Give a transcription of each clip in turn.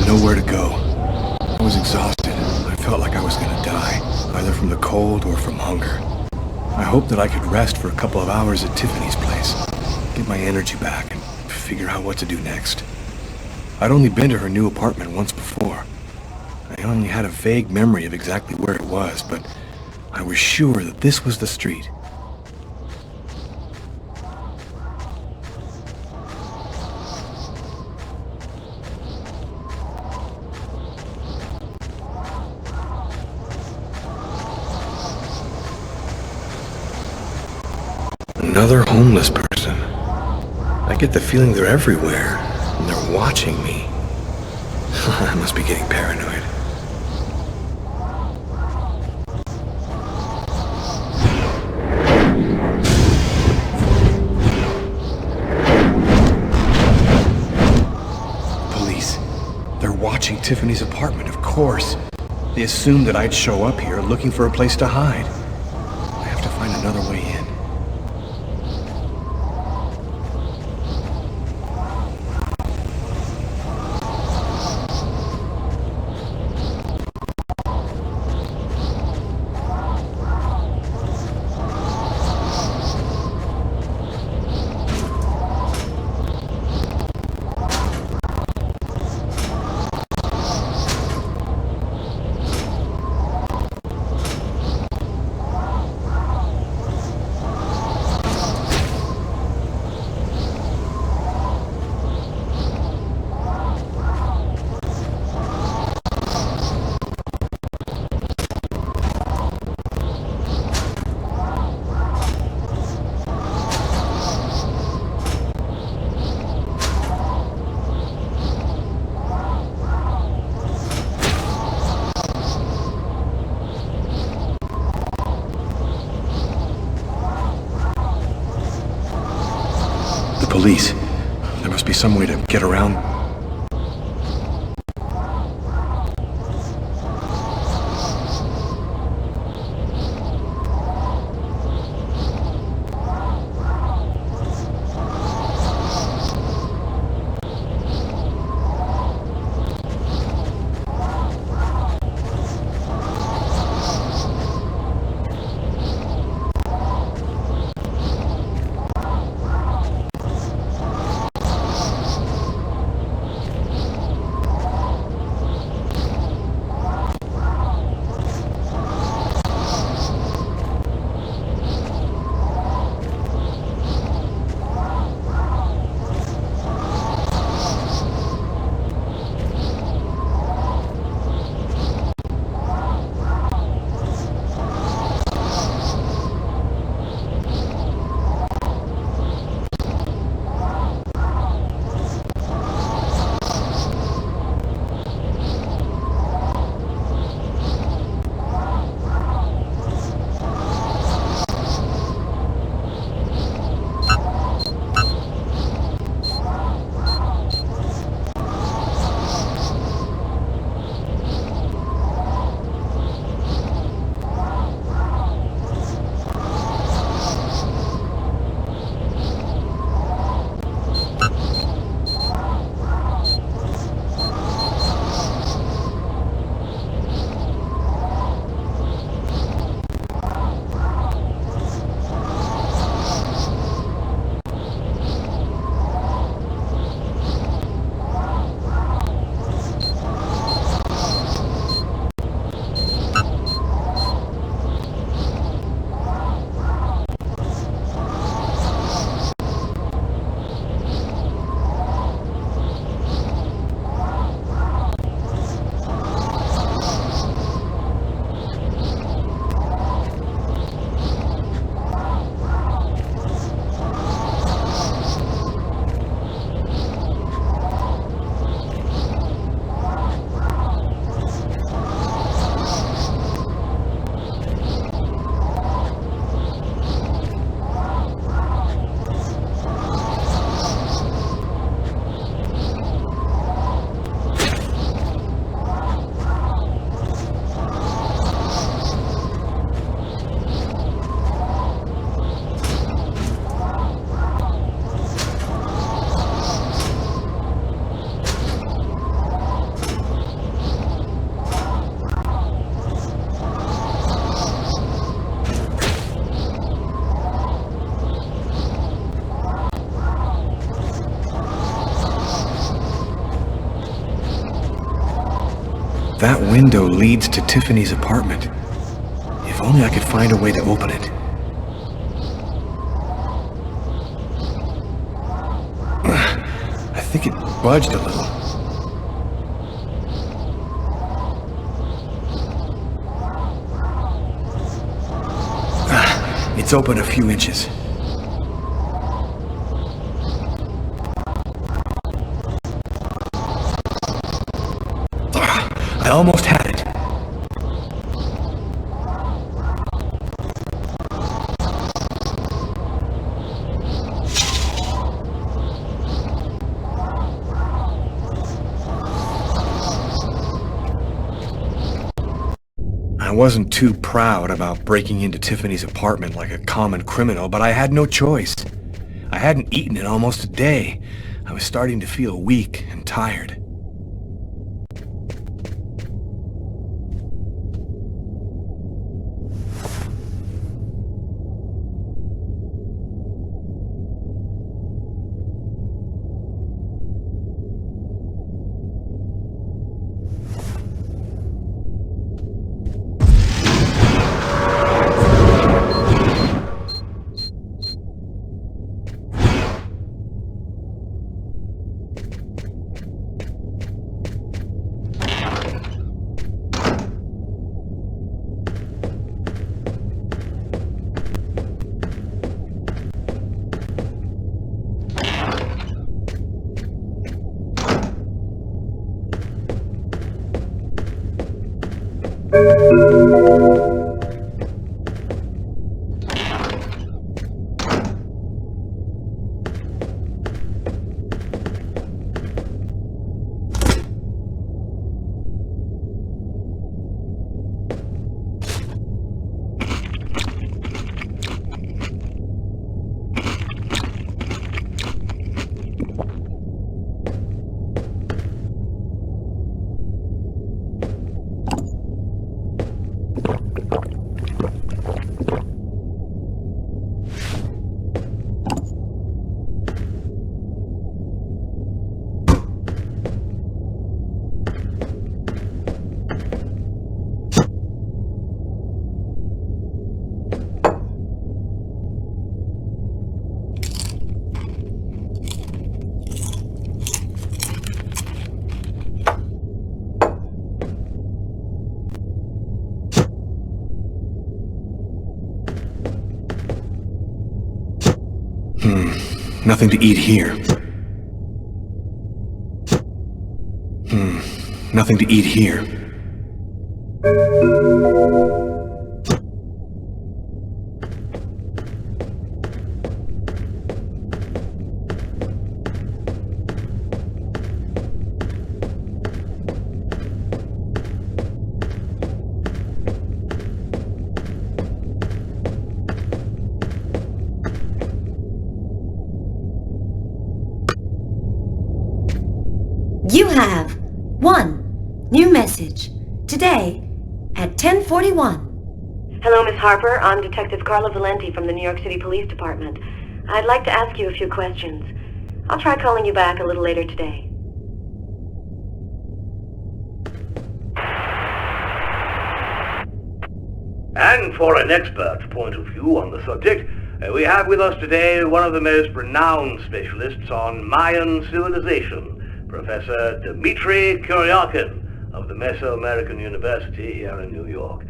nowhere to go. I was exhausted. I felt like I was gonna die, either from the cold or from hunger. I hoped that I could rest for a couple of hours at Tiffany's place, get my energy back, and figure out what to do next. I'd only been to her new apartment once before. I only had a vague memory of exactly where it was, but I was sure that this was the street. Another homeless person. I get the feeling they're everywhere, and they're watching me. I must be getting paranoid. Police. They're watching Tiffany's apartment, of course. They assumed that I'd show up here looking for a place to hide. I have to find another way in. Police. There must be some way to get around. That window leads to Tiffany's apartment. If only I could find a way to open it. I think it budged a little. It's open a few inches. I almost had it. I wasn't too proud about breaking into Tiffany's apartment like a common criminal, but I had no choice. I hadn't eaten in almost a day. I was starting to feel weak and tired. Nothing to eat here. Nothing to eat here. You have one new message today at 10:41. Hello, Miss Harper. I'm Detective Carla Valenti from the New York City Police Department. I'd like to ask you a few questions. I'll try calling you back a little later today. And for an expert's point of view on the subject, we have with us today one of the most renowned specialists on Mayan civilization, Professor Dmitry Kuryakin of the Mesoamerican University here in New York.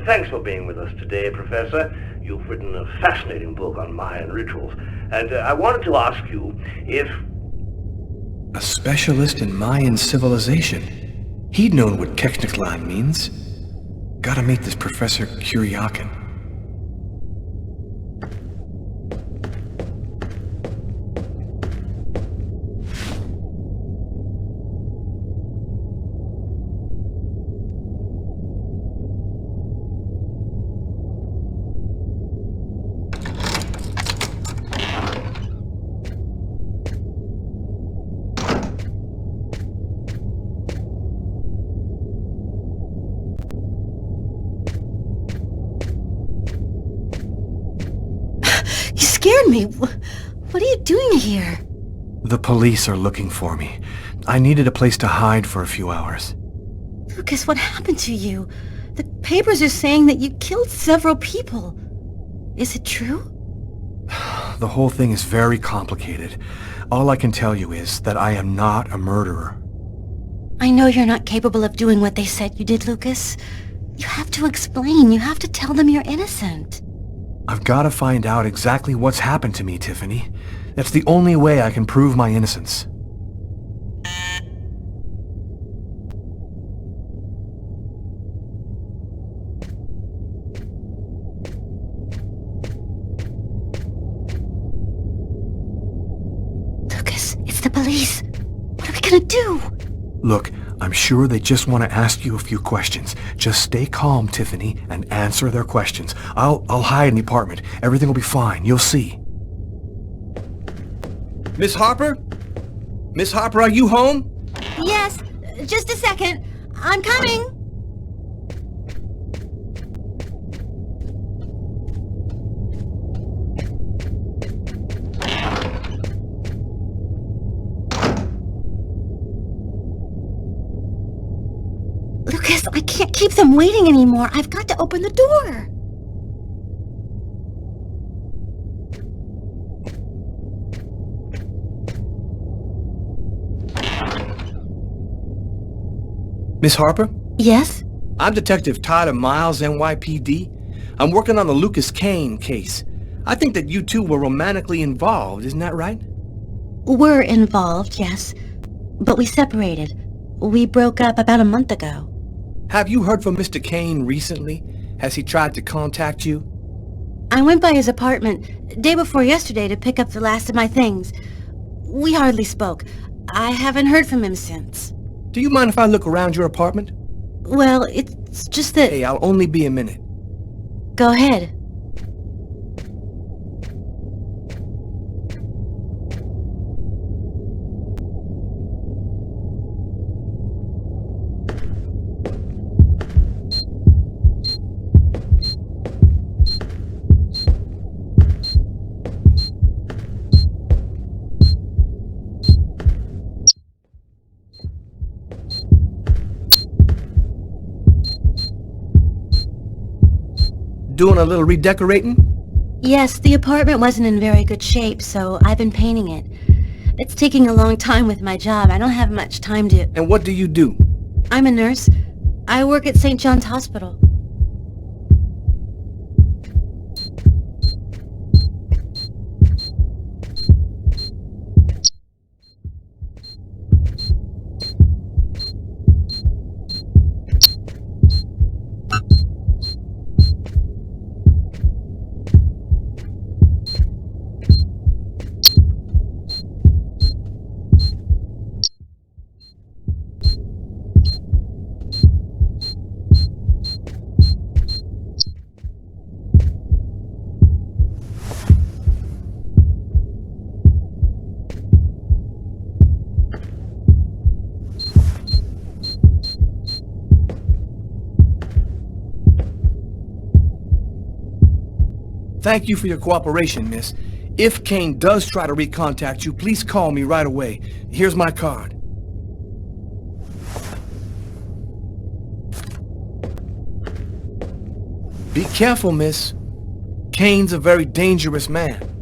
Thanks for being with us today, Professor. You've written a fascinating book on Mayan rituals, and I wanted to ask you if... A specialist in Mayan civilization. He'd known what Kekniklan means. Gotta meet this Professor Kuryakin. Scared me. What are you doing here? The police are looking for me. I needed a place to hide for a few hours. Lucas, what happened to you? The papers are saying that you killed several people. Is it true? The whole thing is very complicated. All I can tell you is that I am not a murderer. I know you're not capable of doing what they said you did, Lucas. You have to explain. You have to tell them you're innocent. I've got to find out exactly what's happened to me, Tiffany. That's the only way I can prove my innocence. Lucas, it's the police. What are we gonna do? Look, I'm sure they just want to ask you a few questions. Just stay calm, Tiffany, and answer their questions. I'll hide in the apartment. Everything will be fine. You'll see. Miss Harper? Miss Harper, are you home? Yes, just a second. I'm coming. Lucas, I can't keep them waiting anymore. I've got to open the door. Miss Harper? Yes? I'm Detective Tyler Miles, NYPD. I'm working on the Lucas Kane case. I think that you two were romantically involved, isn't that right? We're involved, yes. But we separated. We broke up about a month ago. Have you heard from Mr. Kane recently? Has he tried to contact you? I went by his apartment day before yesterday to pick up the last of my things. We hardly spoke. I haven't heard from him since. Do you mind if I look around your apartment? Well, it's just that... Hey, I'll only be a minute. Go ahead. Doing a little redecorating? Yes, the apartment wasn't in very good shape, so I've been painting it. It's taking a long time with my job. I don't have much time to... And what do you do? I'm a nurse. I work at St. John's Hospital. Thank you for your cooperation, miss. If Kane does try to recontact you, please call me right away. Here's my card. Be careful, miss. Kane's a very dangerous man.